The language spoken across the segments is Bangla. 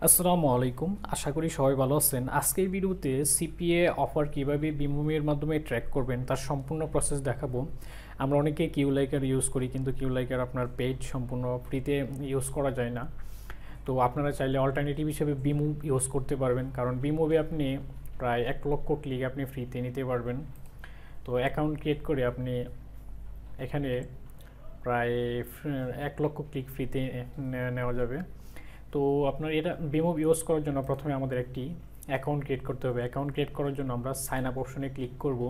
আসসালামু আলাইকুম, আশা করি সবাই ভালো আছেন। আজকের ভিডিওতে সিপিএ অফার কিভাবে বিমুমের মাধ্যমে ট্র্যাক করবেন তার সম্পূর্ণ প্রসেস দেখাবো। আমরা অনেকে কিউ লাইকার ইউজ করি, কিন্তু কিউ লাইকার আপনার পেইড সম্পূর্ণ ফ্রিতে ইউজ করা যায় না। তো আপনারা চাইলে অল্টারনেটিভ হিসেবে বিমুভ ইউজ করতে পারবেন, কারণ বিমুভে আপনি প্রায় 1 লক্ষ ক্লিক আপনি ফ্রিতে নিতে পারবেন। তো অ্যাকাউন্ট ক্রিয়েট করে আপনি এখানে প্রায় 1 লক্ষ ক্লিক ফ্রিতে নেওয়া যাবে। তো আপনার এটা বিমুভ ইউজ করার জন্য প্রথমে আমাদের একটি অ্যাকাউন্ট ক্রিয়েট করতে হবে। অ্যাকাউন্ট ক্রিয়েট করার জন্য আমরা সাইন আপ অপশনে ক্লিক করব।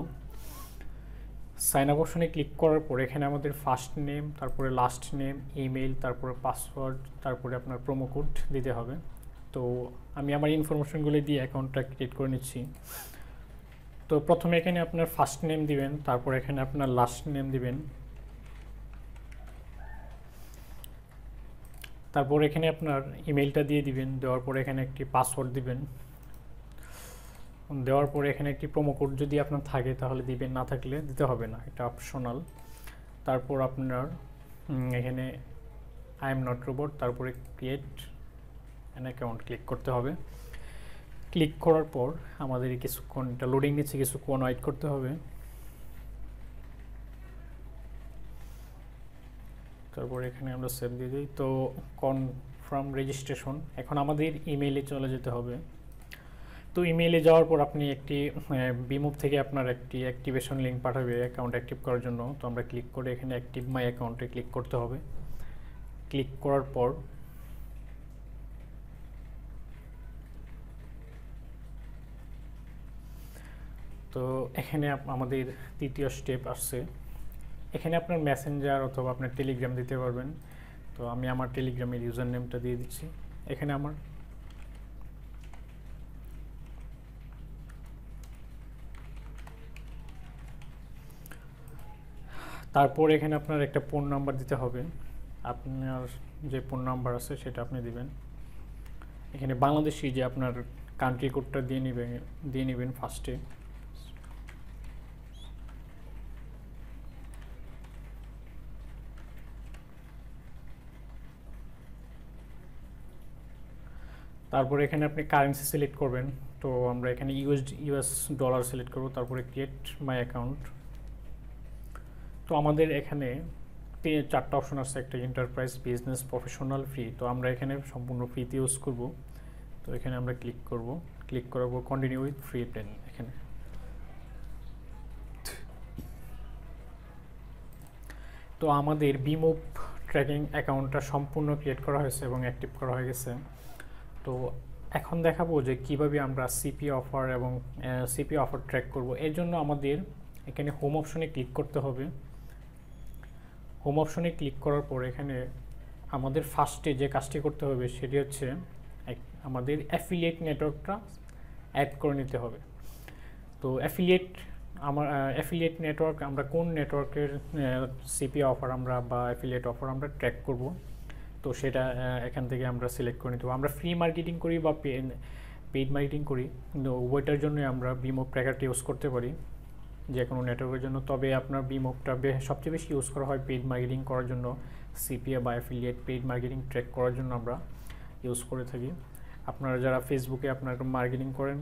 সাইন আপ অপশনে ক্লিক করার পর এখানে আমাদের ফার্স্ট নেম, তারপরে লাস্ট নেম, ইমেইল, তারপরে পাসওয়ার্ড, তারপরে আপনার প্রোমো কোড দিতে হবে। তো আমি আমার ইনফরমেশনগুলো দিয়ে অ্যাকাউন্টটা ক্রিয়েট করে নিচ্ছি। তো প্রথমে এখানে আপনার ফার্স্ট নেম দিবেন, তারপর এখানে আপনার লাস্ট নেম দিবেন, তারপর এখানে আপনার ইমেলটা দিয়ে দিবেন। দেওয়ার পরে এখানে একটি পাসওয়ার্ড দিবেন। দেওয়ার পরে এখানে একটি প্রোমো কোড যদি আপনার থাকে তাহলে দিবেন, না থাকলে দিতে হবে না, এটা অপশনাল। তারপর আপনার এখানে আই এম নট রোবট, তারপরে ক্রিয়েট অ্যান অ্যাকাউন্ট ক্লিক করতে হবে। ক্লিক করার পর আমাদের কিছুক্ষণ এটা লোডিং নিচ্ছে, কিছুক্ষণ ওয়েট করতে হবে। তারপর এখানে আমরা সেভ দিয়ে দিই। তো কনফার্ম রেজিস্ট্রেশন, এখন আমাদের ইমেইলে চলে যেতে হবে। তো ইমেইলে যাওয়ার পর আপনি একটি বিমুভ থেকে আপনার একটি অ্যাক্টিভেশন লিঙ্ক পাঠাবে অ্যাকাউন্ট অ্যাক্টিভ করার জন্য। তো আমরা ক্লিক করে এখানে অ্যাক্টিভ মাই অ্যাকাউন্টে ক্লিক করতে হবে। ক্লিক করার পর তো এখানে আমাদের তৃতীয় স্টেপ আসছে। এখানে আপনার মেসেঞ্জার অথবা আপনার টেলিগ্রাম দিতে পারবেন। তো আমি আমার টেলিগ্রামের ইউজার নেমটা দিয়ে দিচ্ছি এখানে আমার। তারপর এখানে আপনার একটা ফোন নাম্বার দিতে হবে। আপনার যে ফোন নাম্বার আছে সেটা আপনি দিবেন। এখানে বাংলাদেশি যে আপনার কান্ট্রি কোডটা দিয়ে নেবেন ফার্স্টে। তারপরে এখানে আপনি কারেন্সি সিলেক্ট করবেন। তো আমরা এখানে ইউএস ডলার সিলেক্ট করব। তারপরে ক্রিয়েট মাই অ্যাকাউন্ট। তো আমাদের এখানে 4টা অপশন আছে, একটা এন্টারপ্রাইজ, বিজনেস, প্রফেশনাল, ফ্রি। তো আমরা এখানে সম্পূর্ণ ফ্রিতে ইউজ করব। তো এখানে আমরা ক্লিক করব। ক্লিক করার পর কন্টিনিউ উইথ ফ্রি প্ল্যান। এখানে তো আমাদের বিমুভ ট্র্যাকিং অ্যাকাউন্টটা সম্পূর্ণ ক্রিয়েট করা হয়েছে এবং অ্যাক্টিভ করা হয়ে গেছে। তো এখন দেখাবো যে কিভাবে আমরা সিপি অফার এবং সিপি অফার ট্র্যাক করব। এর জন্য আমাদের এখানে হোম অপশনে ক্লিক করতে হবে। হোম অপশনে ক্লিক করার পর এখানে আমাদের ফার্স্টে যে কাজটি করতে হবে সেটি হচ্ছে আমাদের অ্যাফিলিয়েট নেটওয়ার্কটা অ্যাড করে নিতে হবে। তো অ্যাফিলিয়েট নেটওয়ার্ক আমরা কোন নেটওয়ার্কের সিপি অফার আমরা বা অ্যাফিলিয়েট অফার আমরা ট্র্যাক করব, তো সেটা এখান থেকে আমরা সিলেক্ট করে নিতে হবে। আমরা ফ্রি মার্কেটিং করি বা পেইড মার্কেটিং করি, কিন্তু ওইটার জন্য আমরা বিমুভ ট্র্যাকারটি ইউজ করতে পারি যে কোনো নেটওয়ার্কের জন্য। তবে আপনার বিমুভটা সবচেয়ে বেশি ইউজ করা হয় পেইড মার্কেটিং করার জন্য। সিপিএ বা অ্যাফিলিয়েট পেইড মার্কেটিং ট্র্যাক করার জন্য আমরা ইউজ করে থাকি। আপনারা যারা ফেসবুকে আপনার মার্কেটিং করেন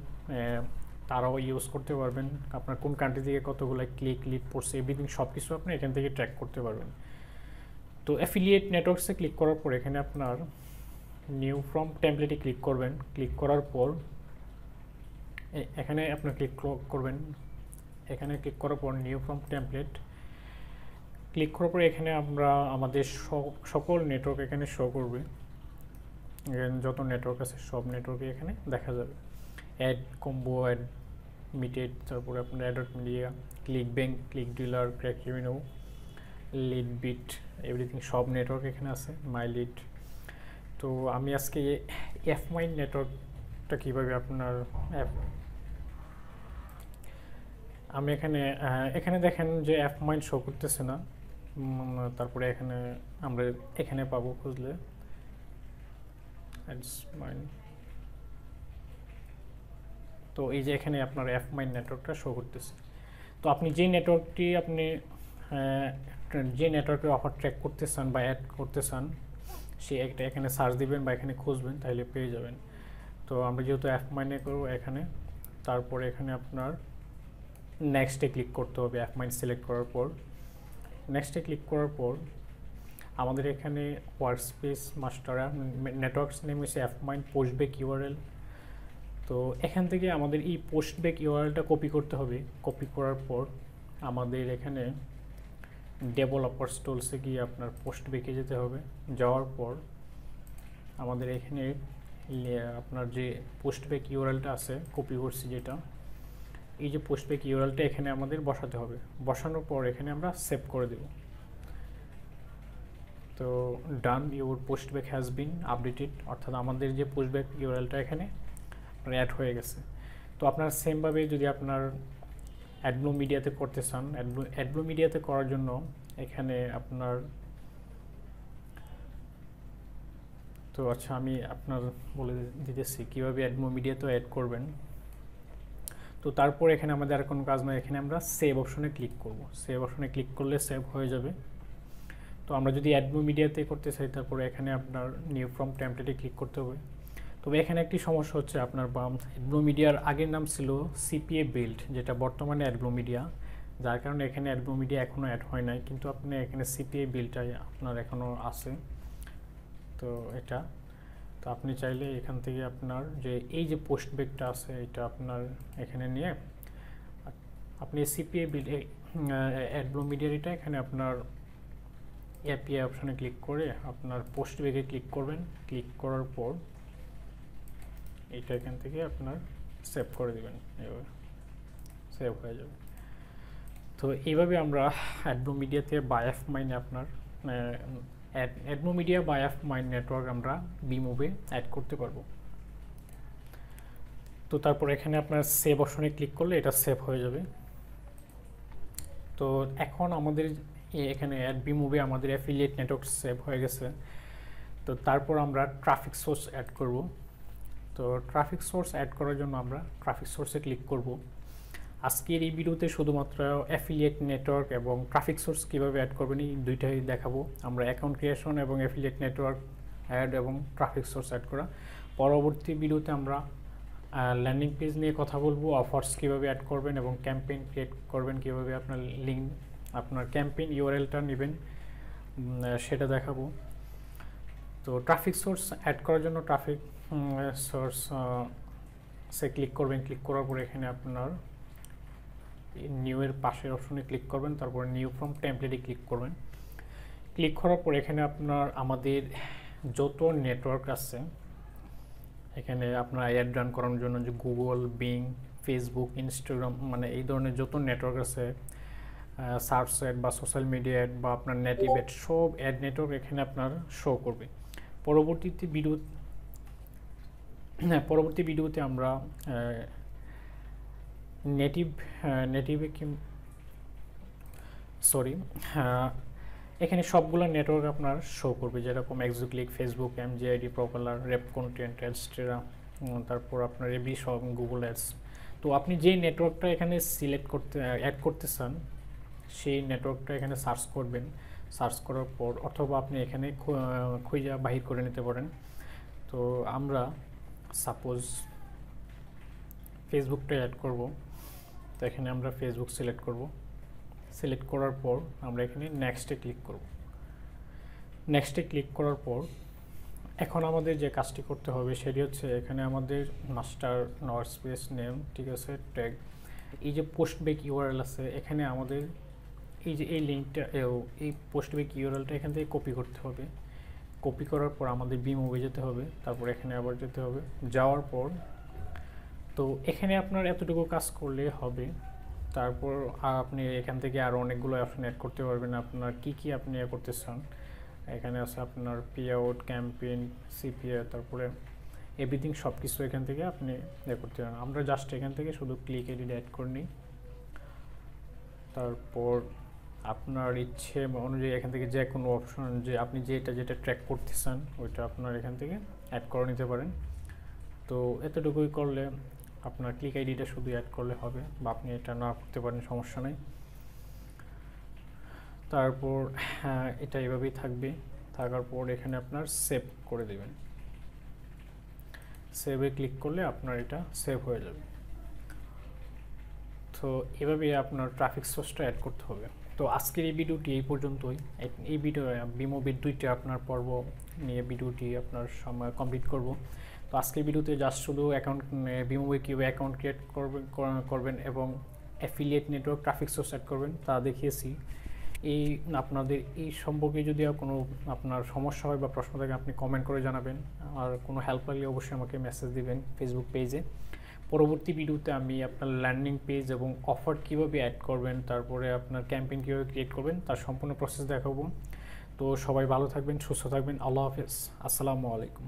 তারাও ইউজ করতে পারবেন। আপনার কোন কান্ট্রি থেকে কতগুলো ক্লিক লিড পড়ছে এভরিথিং সব কিছু আপনি এখান থেকে ট্র্যাক করতে পারবেন। তো অ্যাফিলিয়েট নেটওয়ার্কসে ক্লিক করার পর এখানে আপনার নিউ ফ্রম টেমপ্লেটে ক্লিক করবেন। ক্লিক করার পর এখানে আপনার ক্লিক করবেন। এখানে ক্লিক করার পর নিউ ফ্রম টেমপ্লেট ক্লিক করার পর এখানে আমরা আমাদের সকল নেটওয়ার্ক এখানে শো করবে। যত নেটওয়ার্ক আছে সব নেটওয়ার্কে এখানে দেখা যাবে। অ্যাড কম্বো, অ্যাড মিটেড, তারপরে আপনার অ্যাডট মিডিয়া, ClickBank, ClickDealer, CrakRevenue, Leadbit, everything সব নেটওয়ার্ক এখানে আছে। MyLead. তো আমি আজকে এফ মাইন নেটওয়ার্কটা কীভাবে আপনার আমি এখানে দেখেন যে এফ মাইন শো করতেছে না। তারপরে এখানে আমরা এখানে পাবো খুঁজলে অ্যাডস মাইন। তো এই যে এখানে আপনার এফ মাইন নেটওয়ার্কটা শো করতেছে। তো আপনি যে নেটওয়ার্কের অফার ট্র্যাক করতে চান বা অ্যাড করতে চান সে একটা এখানে সার্চ দিবেন বা এখানে খুঁজবেন, তাহলে পেয়ে যাবেন। তো আমরা যেহেতু অ্যাপ মাইনে করবো এখানে, তারপরে এখানে আপনার নেক্সটে ক্লিক করতে হবে। অ্যাপ মাইন সিলেক্ট করার পর নেক্সটে ক্লিক করার পর আমাদের এখানে ওয়ার্কস্পেস মাস্টার নেটওয়ার্কস নেম হচ্ছে অ্যাপ মাইন পোস্টবেক ইউআরএল। তো এখান থেকে আমাদের এই পোস্টবেক ইউআরএলটা কপি করতে হবে। কপি করার পর আমাদের এখানে ডেভেলপারস টুলসে গিয়ে আপনার পোস্টবেকে যেতে হবে। যাওয়ার পর আমাদের এখানে আপনার যে পোস্টবেক ইউআরএলটা আছে কপি করছি যেটা, এই যে পোস্টবেক ইউআরএলটা এখানে আমাদের বসাতে হবে। বসানোর পর এখানে আমরা সেভ করে দেব। তো ডান, ইউর পোস্টবেক হ্যাজ বিন আপডেটেড, অর্থাৎ আমাদের যে পোস্টবেক ইউআরএলটা এখানে অ্যাড হয়ে গেছে। তো আপনার সেমভাবে যদি আপনার অ্যাডব্লু মিডিয়াতে করতে চান, অ্যাডব্লু মিডিয়াতে করার জন্য এখানে আপনার, তো আচ্ছা আমি আপনার বলে দিতেছি কীভাবে অ্যাডব্লু মিডিয়াতেও অ্যাড করবেন। তো তারপর এখানে আমাদের আর কোনো কাজ নয়, এখানে আমরা সেভ অপশনে ক্লিক করব। সেভ অপশনে ক্লিক করলে সেভ হয়ে যাবে। তো আমরা যদি অ্যাডব্লু মিডিয়াতে করতে চাই, তারপরে এখানে আপনার নিউ ফ্রম টেমপ্লেটে ক্লিক করতে হবে। তবে এখানে একটি সমস্যা হচ্ছে, আপনার অ্যাডব্লু মিডিয়ার আগের নাম ছিল সিপিএ বিল্ড, যেটা বর্তমানে অ্যাডব্লু মিডিয়া, যার কারণে এখানে অ্যাডব্লু মিডিয়া এখনও অ্যাড হয় নাই, কিন্তু আপনি এখানে সিপিএ বিল্ডটাই আপনার এখনও আছে। তো এটা, তো আপনি চাইলে এখান থেকে আপনার যে এই যে পোস্টবেকটা আছে এটা আপনার এখানে নিয়ে আপনি সিপিএ বিল্ড অ্যাডব্লু মিডিয়ার এটা এখানে আপনার এপিআই অপশানে ক্লিক করে আপনার পোস্টবেকে ক্লিক করবেন। ক্লিক করার পর এইটা এখান থেকে আপনার সেভ করে দেবেন, এভাবে সেভ হয়ে যাবে। তো এইভাবে আমরা অ্যাডব্লু মিডিয়াতে বা অ্যাপ মাইনে আপনার অ্যাডব্লু মিডিয়া বা অ্যাপ মাইন নেটওয়ার্ক আমরা বিমুভে অ্যাড করতে পারবো। তো তারপর এখানে আপনার সেভ অপশনে ক্লিক করলে এটা সেভ হয়ে যাবে। তো এখন আমাদের এখানে অ্যাড বিমুভে আমাদের অ্যাফিলিয়েট নেটওয়ার্ক সেভ হয়ে গেছে। তো তারপর আমরা ট্রাফিক সোর্স অ্যাড করব। তো ট্রাফিক সোর্স অ্যাড করার জন্য আমরা ট্রাফিক সোর্সে ক্লিক করব। আজকের এই ভিডিওতে শুধুমাত্র অ্যাফিলিয়েট নেটওয়ার্ক এবং ট্রাফিক সোর্স কীভাবে অ্যাড করবেন এই দুইটাই দেখাবো। আমরা অ্যাকাউন্ট ক্রিয়েশন এবং অ্যাফিলিয়েট নেটওয়ার্ক অ্যাড এবং ট্রাফিক সোর্স অ্যাড করা। পরবর্তী ভিডিওতে আমরা ল্যান্ডিং পেজ নিয়ে কথা বলবো, অফার্স কীভাবে অ্যাড করবেন এবং ক্যাম্পেইন ক্রিয়েট করবেন, কীভাবে আপনার লিঙ্ক আপনার ক্যাম্পেইন ইউআরএলটা নেবেন সেটা দেখাবো। তো ট্রাফিক সোর্স অ্যাড করার জন্য ট্রাফিক সোর্স সে ক্লিক করবেন। ক্লিক করার পর এখানে আপনার নিউ এর পাশের অপশনে ক্লিক করবেন, তারপর নিউ ফ্রম টেমপ্লেটে ক্লিক করবেন। ক্লিক করার পর এখানে আপনার আমাদের যত নেটওয়ার্ক আছে এখানে আপনার অ্যাড রান করানোর জন্য যে গুগল, বিং, ফেসবুক, ইনস্টাগ্রাম, মানে এই ধরনের যত নেটওয়ার্ক আছে, সার্চ অ্যাড বা সোশ্যাল মিডিয়া অ্যাড বা আপনার নেটিভ অ্যাড, সব অ্যাড নেটওয়ার্ক এখানে আপনার শো করবে। পরবর্তী ভিডিওতে আমরা এখানে সবগুলো নেটওয়ার্ক আপনার শো করবে, যেরকম এক্সোক্লিক, ফেসবুক, এমজিআইডি, প্রপালার, রেপ কন্টেন্ট, অ্যাডস্টেরা, তারপর আপনার এবি সব, গুগল অ্যাডস। তো আপনি যেই নেটওয়ার্কটা এখানে অ্যাড করতে চান সেই নেটওয়ার্কটা এখানে সার্চ করবেন। সার্চ করার পর অথবা আপনি এখানে খুঁজে বাহির করে নিতে পারেন। তো আমরা সাপোজ ফেসবুকটা অ্যাড করব। তো এখানে আমরা ফেসবুক সিলেক্ট করব। সিলেক্ট করার পর আমরা এখানে নেক্সটে ক্লিক করব। নেক্সটে ক্লিক করার পর এখন আমাদের যে কাজটি করতে হবে সেটি হচ্ছে এখানে আমাদের মাস্টার ওয়ার্কস্পেস নেম, ঠিক আছে, ট্যাগ, এই যে পোস্টবেক ইউআরএল আছে এখানে আমাদের এই যে এই লিঙ্কটা, এই পোস্টবেক ইউআরএলটা এখান থেকে কপি করতে হবে। কপি করার পর আমাদের বিমুভে যেতে হবে, তারপর এখানে আবার যেতে হবে। যাওয়ার পর তো এখানে আপনার এতটুকু কাজ করলে হবে। তারপর আপনি এখান থেকে আরও অনেকগুলো অপশন অ্যাড করতে পারবেন, আপনার কি আপনি করতে চান। এখানে আছে আপনার পে আউট, ক্যাম্পেইন, সিপিএ, তারপরে এভরিথিং, সব কিছু এখান থেকে আপনি করতে পারেন। আমরা জাস্ট এখান থেকে শুধু ক্লিক এডিট অ্যাড করে নিই। তারপর আপনার ইচ্ছে অনুযায়ী এখান থেকে যে কোনো অপশন, যে আপনি যেটা ট্র্যাক করতে চান ওইটা আপনার এখান থেকে অ্যাড করে নিতে পারেন। তো এতটুকুই করলে আপনার ক্লিক আইডিটা শুধু অ্যাড করলে হবে, বা আপনি এটা না করতে পারেন, সমস্যা নেই। তারপর এটা এভাবেই থাকবে। থাকার পর এখানে আপনার সেভ করে দেবেন। সেভে ক্লিক করলে আপনার এটা সেভ হয়ে যাবে। তো এভাবে আপনার ট্রাফিক সোর্সটা অ্যাড করতে হবে। তো আজকের এই ভিডিওটি এই পর্যন্তই। এই ভিডিও বিমোবির 2টা আপনার পর্ব নিয়ে ভিডিওটি আপনার সময় কমপ্লিট করব। তো আজকের ভিডিওতে জাস্ট শুধু অ্যাকাউন্ট বিমোবি কীভাবে অ্যাকাউন্ট ক্রিয়েট করবেন এবং affiliate network traffic source add করবেন তা দেখিয়েছি। এই আপনাদের এই সম্পর্কে যদি কোনো আপনার সমস্যা হয় বা প্রশ্ন থাকে আপনি কমেন্ট করে জানাবেন, আর কোনো হেল্প লাগলে অবশ্যই আমাকে মেসেজ দিবেন ফেসবুক পেজে। পরবর্তী ভিডিওতে আমি আপনার ল্যান্ডিং পেজ এবং অফার কীভাবে অ্যাড করবেন, তারপরে আপনার ক্যাম্পেইন কীভাবে ক্রিয়েট করবেন তার সম্পূর্ণ প্রসেস দেখাবো। তো সবাই ভালো থাকবেন, সুস্থ থাকবেন। আল্লাহ হাফেজ, আসসালামু আলাইকুম।